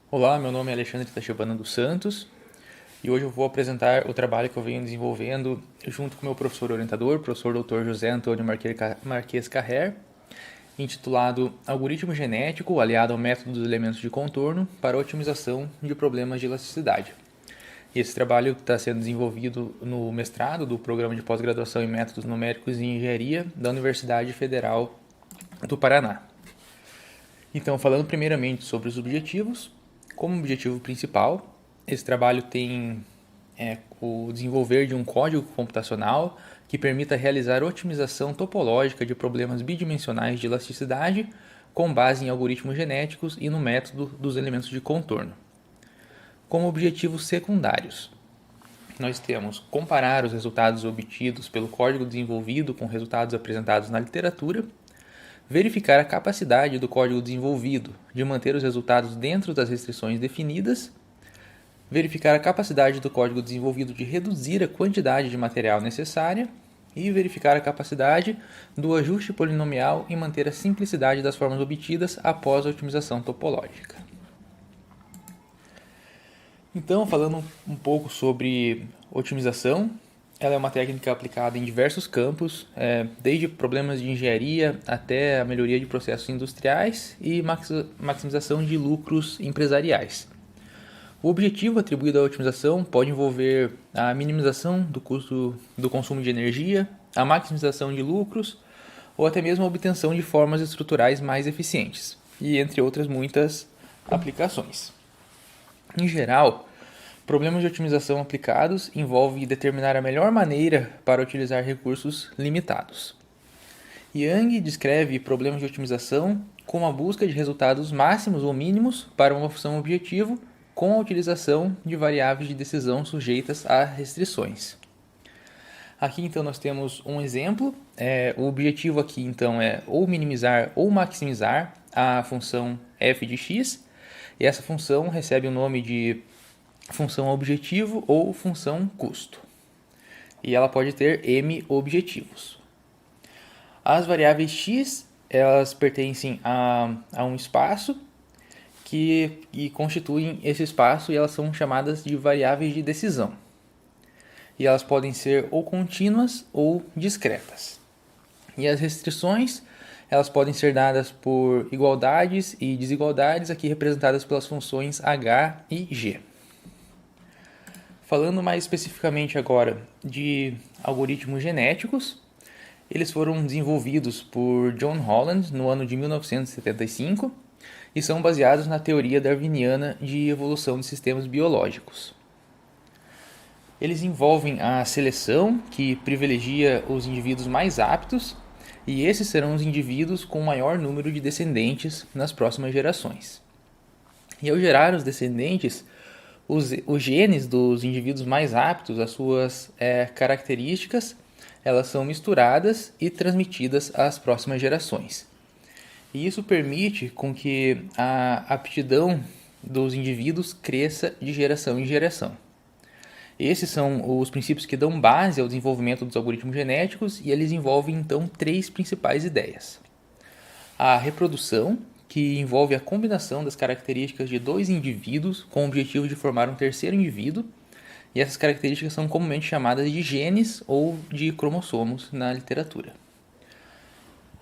Olá, meu nome é Alexandre Tachibana dos Santos e hoje eu vou apresentar o trabalho que eu venho desenvolvendo junto com meu professor orientador, professor Dr. José Antônio Marques Carrer, intitulado Algoritmo Genético aliado ao método dos elementos de contorno para otimização de problemas de elasticidade. Esse trabalho está sendo desenvolvido no mestrado do Programa de Pós-Graduação em Métodos Numéricos e Engenharia da Universidade Federal do Paraná. Então, falando primeiramente sobre os objetivos, como objetivo principal, esse trabalho tem o desenvolver de um código computacional que permita realizar otimização topológica de problemas bidimensionais de elasticidade com base em algoritmos genéticos e no método dos elementos de contorno. Como objetivos secundários, nós temos comparar os resultados obtidos pelo código desenvolvido com resultados apresentados na literatura, verificar a capacidade do código desenvolvido de manter os resultados dentro das restrições definidas, verificar a capacidade do código desenvolvido de reduzir a quantidade de material necessária e verificar a capacidade do ajuste polinomial e manter a simplicidade das formas obtidas após a otimização topológica. Então, falando um pouco sobre otimização, ela é uma técnica aplicada em diversos campos, desde problemas de engenharia até a melhoria de processos industriais e maximização de lucros empresariais. O objetivo atribuído à otimização pode envolver a minimização do custo do consumo de energia, a maximização de lucros ou até mesmo a obtenção de formas estruturais mais eficientes, e entre outras muitas aplicações. Em geral, problemas de otimização aplicados envolvem determinar a melhor maneira para utilizar recursos limitados. Yang descreve problemas de otimização como a busca de resultados máximos ou mínimos para uma função objetivo com a utilização de variáveis de decisão sujeitas a restrições. Aqui então nós temos um exemplo. O objetivo aqui então é ou minimizar ou maximizar a função f de x, e essa função recebe o nome de função objetivo ou função custo. E ela pode ter m objetivos. As variáveis x, elas pertencem a um espaço que constituem esse espaço, e elas são chamadas de variáveis de decisão. E elas podem ser ou contínuas ou discretas. E as restrições, elas podem ser dadas por igualdades e desigualdades, aqui representadas pelas funções h e g. Falando mais especificamente agora de algoritmos genéticos, eles foram desenvolvidos por John Holland no ano de 1975 e são baseados na teoria darwiniana de evolução de sistemas biológicos. Eles envolvem a seleção, que privilegia os indivíduos mais aptos, e esses serão os indivíduos com maior número de descendentes nas próximas gerações. E ao gerar os descendentes, os genes dos indivíduos mais aptos, as suas características, elas são misturadas e transmitidas às próximas gerações. E isso permite com que a aptidão dos indivíduos cresça de geração em geração. Esses são os princípios que dão base ao desenvolvimento dos algoritmos genéticos, e eles envolvem então três principais ideias. A reprodução, que envolve a combinação das características de dois indivíduos com o objetivo de formar um terceiro indivíduo, e essas características são comumente chamadas de genes ou de cromossomos na literatura.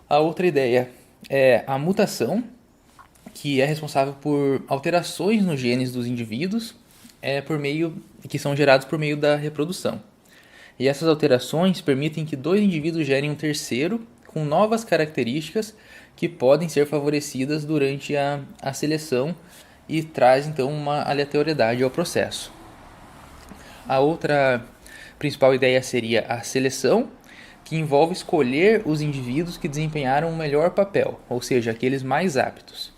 A outra ideia é a mutação, que é responsável por alterações nos genes dos indivíduos, que são gerados por meio da reprodução. E essas alterações permitem que dois indivíduos gerem um terceiro com novas características que podem ser favorecidas durante a seleção, e traz então uma aleatoriedade ao processo. A outra principal ideia seria a seleção, que envolve escolher os indivíduos que desempenharam o melhor papel, ou seja, aqueles mais aptos.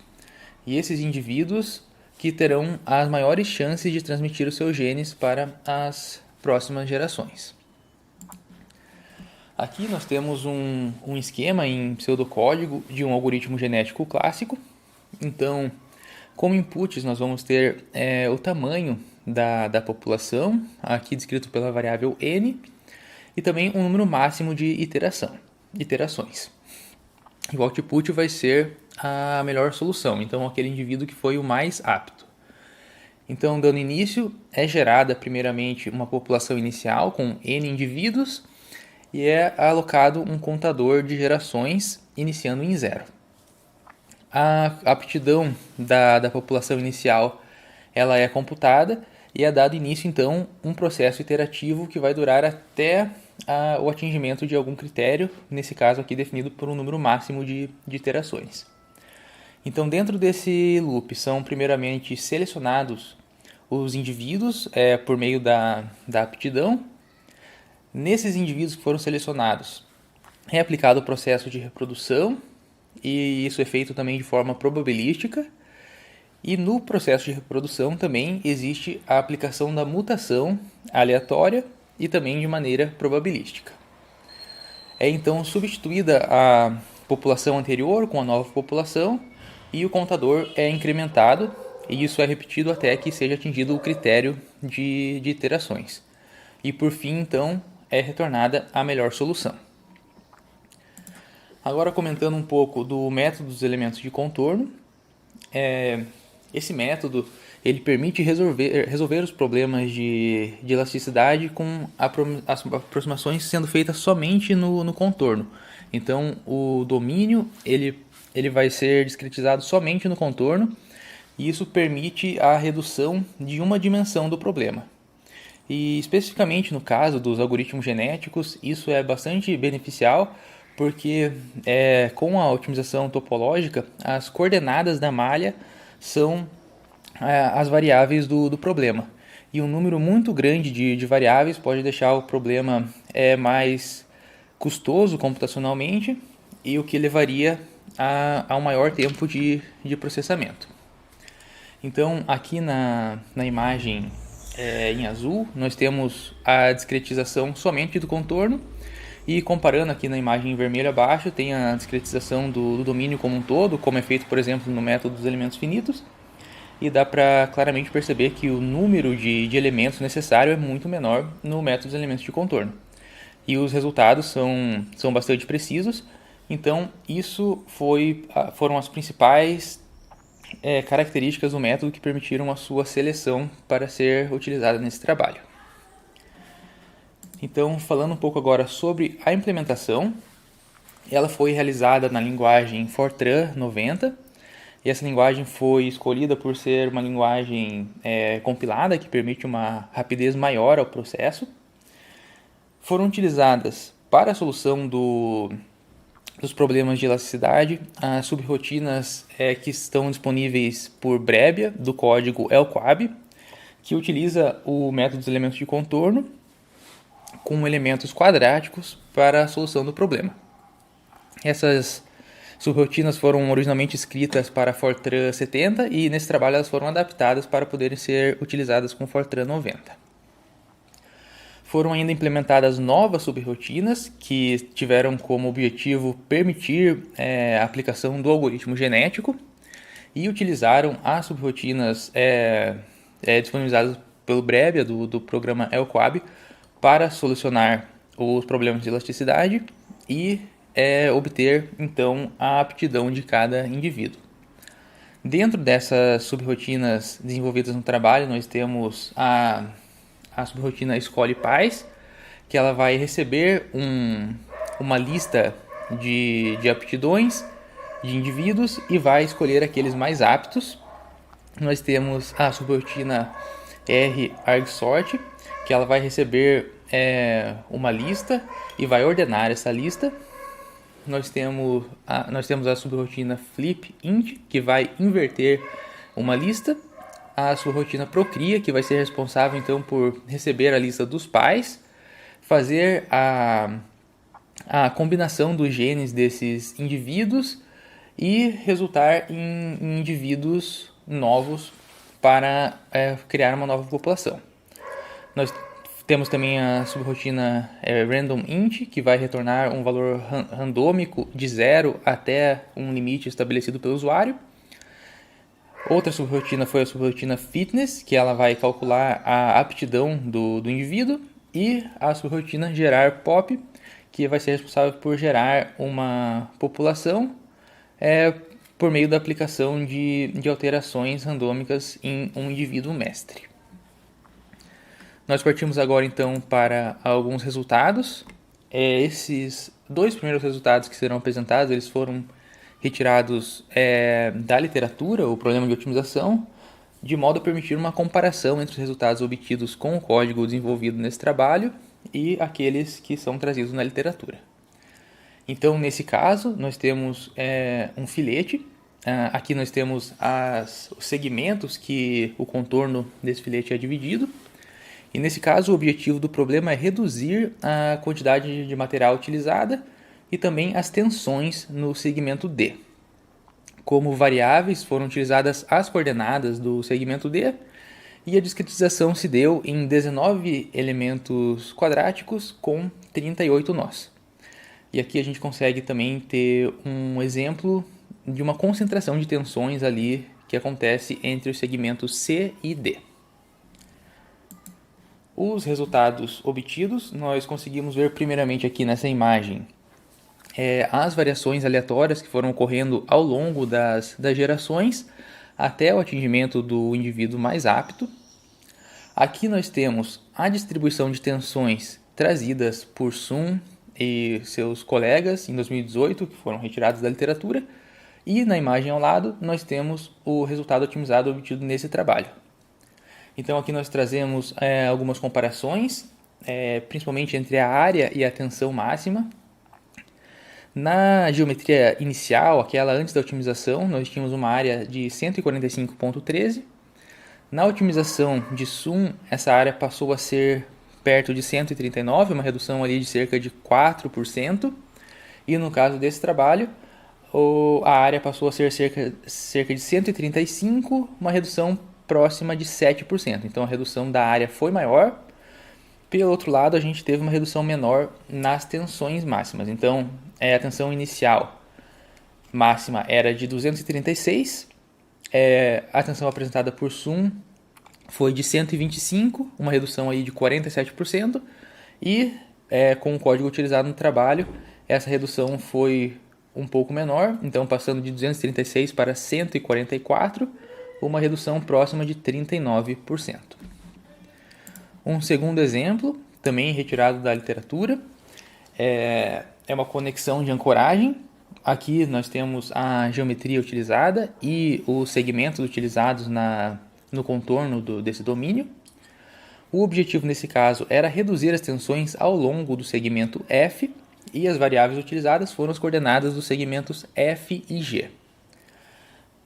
E esses indivíduos que terão as maiores chances de transmitir os seus genes para as próximas gerações. Aqui nós temos um esquema em pseudocódigo de um algoritmo genético clássico. Então, como inputs, nós vamos ter o tamanho da população, aqui descrito pela variável n, e também um número máximo de iterações. E o output vai ser a melhor solução, então aquele indivíduo que foi o mais apto. Então, dando início, é gerada primeiramente uma população inicial com N indivíduos e é alocado um contador de gerações iniciando em 0. A aptidão da população inicial ela é computada e é dado início, então, um processo iterativo que vai durar até o atingimento de algum critério, nesse caso aqui definido por um número máximo de iterações. Então, dentro desse loop, são primeiramente selecionados os indivíduos por meio da aptidão. Nesses indivíduos que foram selecionados, é aplicado o processo de reprodução, e isso é feito também de forma probabilística. E no processo de reprodução também existe a aplicação da mutação aleatória e também de maneira probabilística. É então substituída a população anterior com a nova população e o contador é incrementado, e isso é repetido até que seja atingido o critério de iterações. E por fim, então, é retornada a melhor solução. Agora comentando um pouco do método dos elementos de contorno. Esse método ele permite resolver os problemas de elasticidade com as aproximações sendo feitas somente no contorno. Então, o domínio ele vai ser discretizado somente no contorno, e isso permite a redução de uma dimensão do problema. E especificamente no caso dos algoritmos genéticos, isso é bastante beneficial, porque com a otimização topológica, as coordenadas da malha são as variáveis do problema. E um número muito grande de variáveis pode deixar o problema mais custoso computacionalmente, e o que levaria a um maior tempo de processamento. Então, aqui na imagem em azul, nós temos a discretização somente do contorno, e comparando aqui na imagem em vermelho abaixo, tem a discretização do domínio como um todo, como é feito, por exemplo, no método dos elementos finitos, e dá para claramente perceber que o número de elementos necessário é muito menor no método dos elementos de contorno. E os resultados são bastante precisos, então isso foram as principais características do método que permitiram a sua seleção para ser utilizada nesse trabalho. Então, falando um pouco agora sobre a implementação, ela foi realizada na linguagem Fortran 90, e essa linguagem foi escolhida por ser uma linguagem compilada, que permite uma rapidez maior ao processo. Foram utilizadas para a solução dos problemas de elasticidade as subrotinas que estão disponíveis por Brebbia, do código LQAB, que utiliza o método dos elementos de contorno com elementos quadráticos para a solução do problema. Essas subrotinas foram originalmente escritas para Fortran 70 e nesse trabalho elas foram adaptadas para poderem ser utilizadas com Fortran 90. Foram ainda implementadas novas subrotinas que tiveram como objetivo permitir a aplicação do algoritmo genético, e utilizaram as subrotinas disponibilizadas pelo Brebbia do programa LQAB para solucionar os problemas de elasticidade e obter então a aptidão de cada indivíduo. Dentro dessas subrotinas desenvolvidas no trabalho, nós temos a subrotina Escolhe Pais, que ela vai receber uma lista de aptidões de indivíduos e vai escolher aqueles mais aptos. Nós temos a subrotina R-argsort, que ela vai receber uma lista e vai ordenar essa lista. Nós temos a subrotina flip-int, que vai inverter uma lista. A subrotina procria, que vai ser responsável então por receber a lista dos pais, fazer a combinação dos genes desses indivíduos e resultar em indivíduos novos para criar uma nova população. Nós temos também a subrotina randomInt, que vai retornar um valor randômico de 0 até um limite estabelecido pelo usuário. Outra subrotina foi a subrotina fitness, que ela vai calcular a aptidão do indivíduo, e a subrotina gerar pop, que vai ser responsável por gerar uma população por meio da aplicação de alterações randômicas em um indivíduo mestre. Nós partimos agora então para alguns resultados. Esses dois primeiros resultados que serão apresentados, eles foram retirados da literatura, o problema de otimização, de modo a permitir uma comparação entre os resultados obtidos com o código desenvolvido nesse trabalho e aqueles que são trazidos na literatura. Então, nesse caso, nós temos um filete. Aqui nós temos os segmentos que o contorno desse filete é dividido. E nesse caso, o objetivo do problema é reduzir a quantidade de material utilizada e também as tensões no segmento D. Como variáveis, foram utilizadas as coordenadas do segmento D e a discretização se deu em 19 elementos quadráticos com 38 nós. E aqui a gente consegue também ter um exemplo de uma concentração de tensões ali que acontece entre os segmentos C e D. Os resultados obtidos, nós conseguimos ver primeiramente aqui nessa imagem as variações aleatórias que foram ocorrendo ao longo das gerações até o atingimento do indivíduo mais apto. Aqui nós temos a distribuição de tensões trazidas por Sun e seus colegas em 2018, que foram retirados da literatura, e na imagem ao lado nós temos o resultado otimizado obtido nesse trabalho. Então aqui nós trazemos algumas comparações, principalmente entre a área e a tensão máxima. Na geometria inicial, aquela antes da otimização, nós tínhamos uma área de 145.13. Na otimização de Sun, essa área passou a ser perto de 139, uma redução ali de cerca de 4%. E no caso desse trabalho, a área passou a ser cerca de 135, uma redução próxima de 7%. Então a redução da área foi maior. Pelo outro lado, a gente teve uma redução menor nas tensões máximas. Então, a tensão inicial máxima era de 236. A tensão apresentada por Sun foi de 125, uma redução aí de 47%. E com o código utilizado no trabalho, essa redução foi um pouco menor. Então, passando de 236 para 144, uma redução próxima de 39%. Um segundo exemplo, também retirado da literatura, é uma conexão de ancoragem. Aqui nós temos a geometria utilizada e os segmentos utilizados no contorno desse domínio. O objetivo nesse caso era reduzir as tensões ao longo do segmento F e as variáveis utilizadas foram as coordenadas dos segmentos F e G.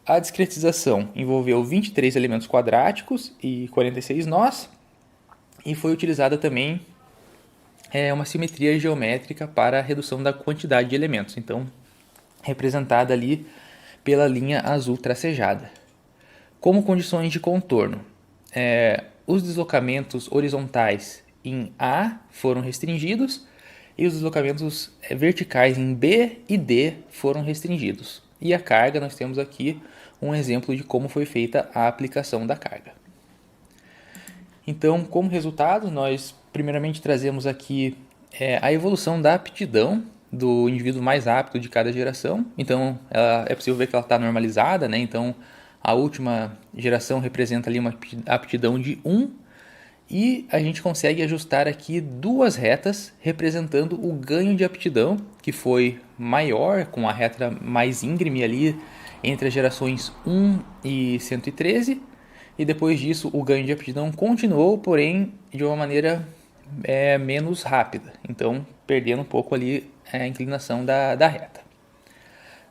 A discretização envolveu 23 elementos quadráticos e 46 nós. E foi utilizada também uma simetria geométrica para a redução da quantidade de elementos, então representada ali pela linha azul tracejada. Como condições de contorno, os deslocamentos horizontais em A foram restringidos e os deslocamentos verticais em B e D foram restringidos. E a carga, nós temos aqui um exemplo de como foi feita a aplicação da carga. Então, como resultado, nós primeiramente trazemos aqui a evolução da aptidão do indivíduo mais apto de cada geração. Então, é possível ver que ela está normalizada, né? Então, a última geração representa ali uma aptidão de 1 e a gente consegue ajustar aqui duas retas representando o ganho de aptidão, que foi maior, com a reta mais íngreme ali entre as gerações 1 e 113. E depois disso o ganho de aptidão continuou, porém de uma maneira menos rápida, então perdendo um pouco ali a inclinação da reta.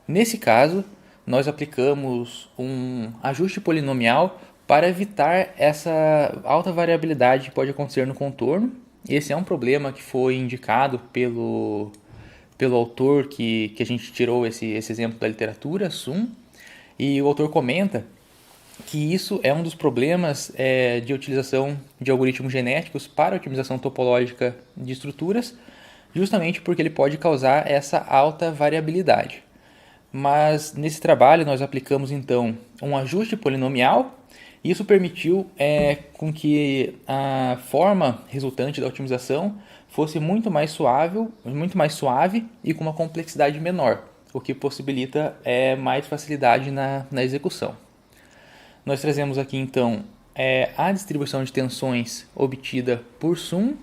Nesse caso, nós aplicamos um ajuste polinomial para evitar essa alta variabilidade que pode acontecer no contorno. Esse é um problema que foi indicado pelo autor que a gente tirou esse exemplo da literatura, Sun, e o autor comenta que isso é um dos problemas de utilização de algoritmos genéticos para a otimização topológica de estruturas, justamente porque ele pode causar essa alta variabilidade. Mas nesse trabalho nós aplicamos então um ajuste polinomial e isso permitiu com que a forma resultante da otimização fosse muito mais suave e com uma complexidade menor, o que possibilita mais facilidade na execução. Nós trazemos aqui então a distribuição de tensões obtida por Sum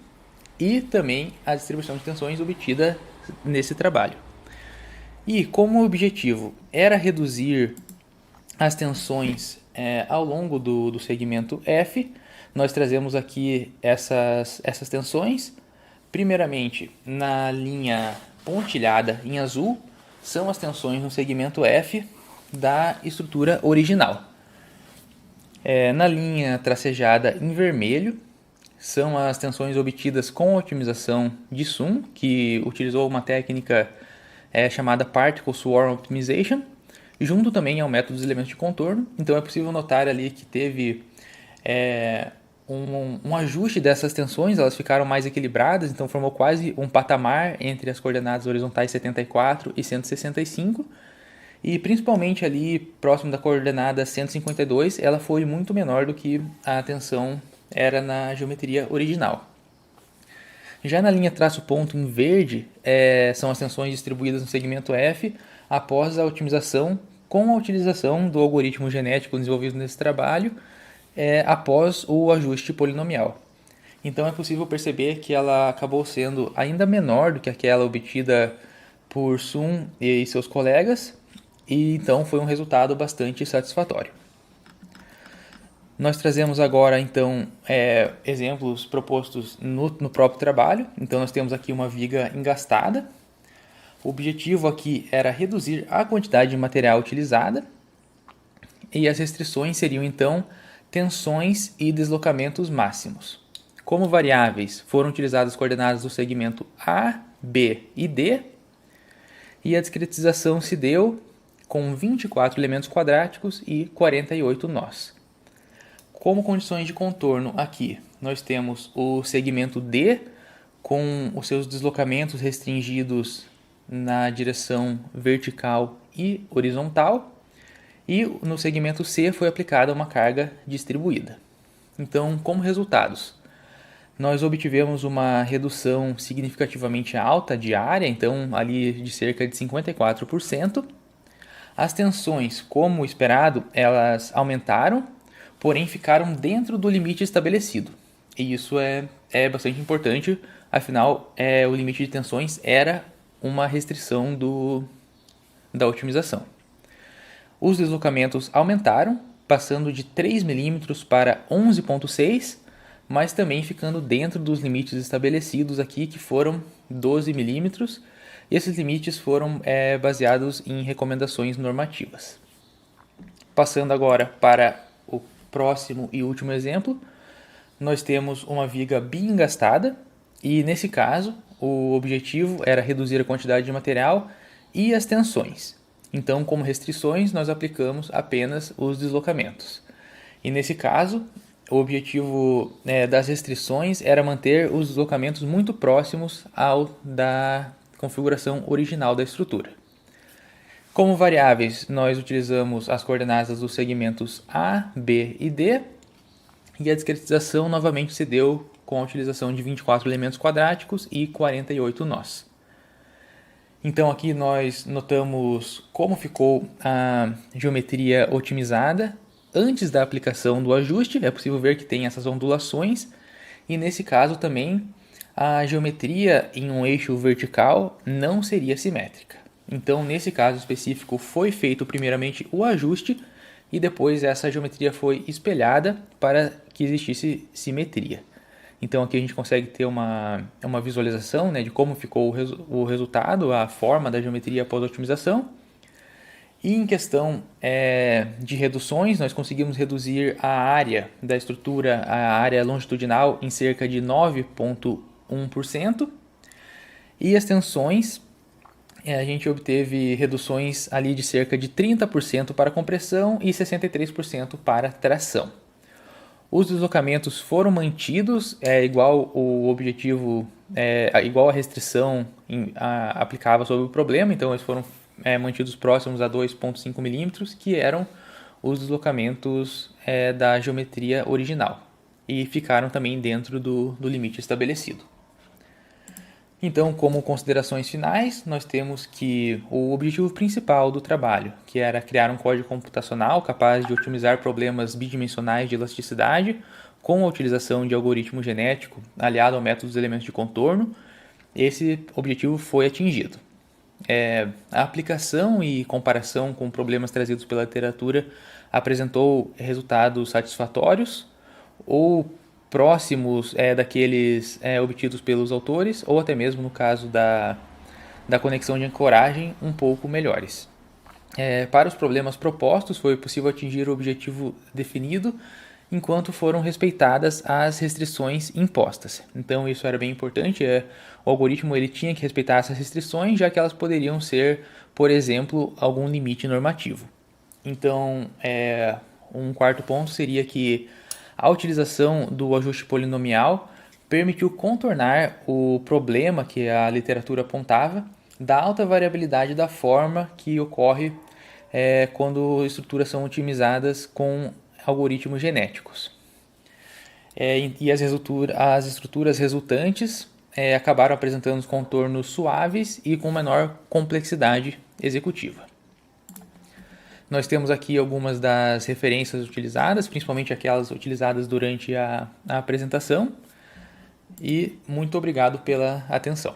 e também a distribuição de tensões obtida nesse trabalho. E como o objetivo era reduzir as tensões ao longo do segmento F, nós trazemos aqui essas tensões. Primeiramente, na linha pontilhada em azul, são as tensões no segmento F da estrutura original. Na linha tracejada em vermelho, são as tensões obtidas com a otimização de Sum, que utilizou uma técnica chamada Particle Swarm Optimization, junto também ao método dos elementos de contorno. Então é possível notar ali que teve um ajuste dessas tensões, elas ficaram mais equilibradas, então formou quase um patamar entre as coordenadas horizontais 74 e 165, e principalmente ali próximo da coordenada 152, ela foi muito menor do que a tensão era na geometria original. Já na linha traço-ponto em verde, são as tensões distribuídas no segmento F após a otimização com a utilização do algoritmo genético desenvolvido nesse trabalho, após o ajuste polinomial. Então é possível perceber que ela acabou sendo ainda menor do que aquela obtida por Sum e seus colegas, e então foi um resultado bastante satisfatório. Nós trazemos agora, então, exemplos propostos no próprio trabalho. Então, nós temos aqui uma viga engastada. O objetivo aqui era reduzir a quantidade de material utilizada. E as restrições seriam, então, tensões e deslocamentos máximos. Como variáveis, foram utilizadas as coordenadas do segmento A, B e D. E a discretização se deu com 24 elementos quadráticos e 48 nós. Como condições de contorno aqui, nós temos o segmento D com os seus deslocamentos restringidos na direção vertical e horizontal, e no segmento C foi aplicada uma carga distribuída. Então, como resultados, nós obtivemos uma redução significativamente alta de área, então ali de cerca de 54%. As tensões, como esperado, elas aumentaram, porém ficaram dentro do limite estabelecido. E isso é bastante importante, afinal, o limite de tensões era uma restrição da otimização. Os deslocamentos aumentaram, passando de 3 mm para 11,6, mas também ficando dentro dos limites estabelecidos aqui, que foram 12 mm. E esses limites foram baseados em recomendações normativas. Passando agora para o próximo e último exemplo, nós temos uma viga biengastada e, nesse caso, o objetivo era reduzir a quantidade de material e as tensões. Então, como restrições, nós aplicamos apenas os deslocamentos. E, nesse caso, o objetivo das restrições era manter os deslocamentos muito próximos ao da configuração original da estrutura. Como variáveis, nós utilizamos as coordenadas dos segmentos A, B e D, e a discretização novamente se deu com a utilização de 24 elementos quadráticos e 48 nós. Então aqui nós notamos como ficou a geometria otimizada antes da aplicação do ajuste. É possível ver que tem essas ondulações, e nesse caso também a geometria em um eixo vertical não seria simétrica. Então, nesse caso específico, foi feito primeiramente o ajuste e depois essa geometria foi espelhada para que existisse simetria. Então, aqui a gente consegue ter uma visualização de como ficou o resultado, a forma da geometria após a otimização. E em questão de reduções, nós conseguimos reduzir a área da estrutura, a área longitudinal, em cerca de 9,1%. E as tensões, a gente obteve reduções ali de cerca de 30% para compressão e 63% para tração. Os deslocamentos foram mantidos, igual o objetivo, igual a restrição aplicava sobre o problema, então eles foram mantidos próximos a 2,5 mm, que eram os deslocamentos da geometria original, e ficaram também dentro do limite estabelecido. Então, como considerações finais, nós temos que o objetivo principal do trabalho, que era criar um código computacional capaz de otimizar problemas bidimensionais de elasticidade com a utilização de algoritmo genético aliado ao método dos elementos de contorno, esse objetivo foi atingido. A aplicação e comparação com problemas trazidos pela literatura apresentou resultados satisfatórios ou próximos daqueles obtidos pelos autores, ou até mesmo no caso da conexão de ancoragem, um pouco melhores. Para os problemas propostos, foi possível atingir o objetivo definido, enquanto foram respeitadas as restrições impostas. Então isso era bem importante, o algoritmo ele tinha que respeitar essas restrições, já que elas poderiam ser, por exemplo, algum limite normativo. Então, um quarto ponto seria que a utilização do ajuste polinomial permitiu contornar o problema que a literatura apontava da alta variabilidade da forma que ocorre quando estruturas são otimizadas com algoritmos genéticos. E as estruturas resultantes acabaram apresentando contornos suaves e com menor complexidade executiva. Nós temos aqui algumas das referências utilizadas, principalmente aquelas utilizadas durante a apresentação. E muito obrigado pela atenção.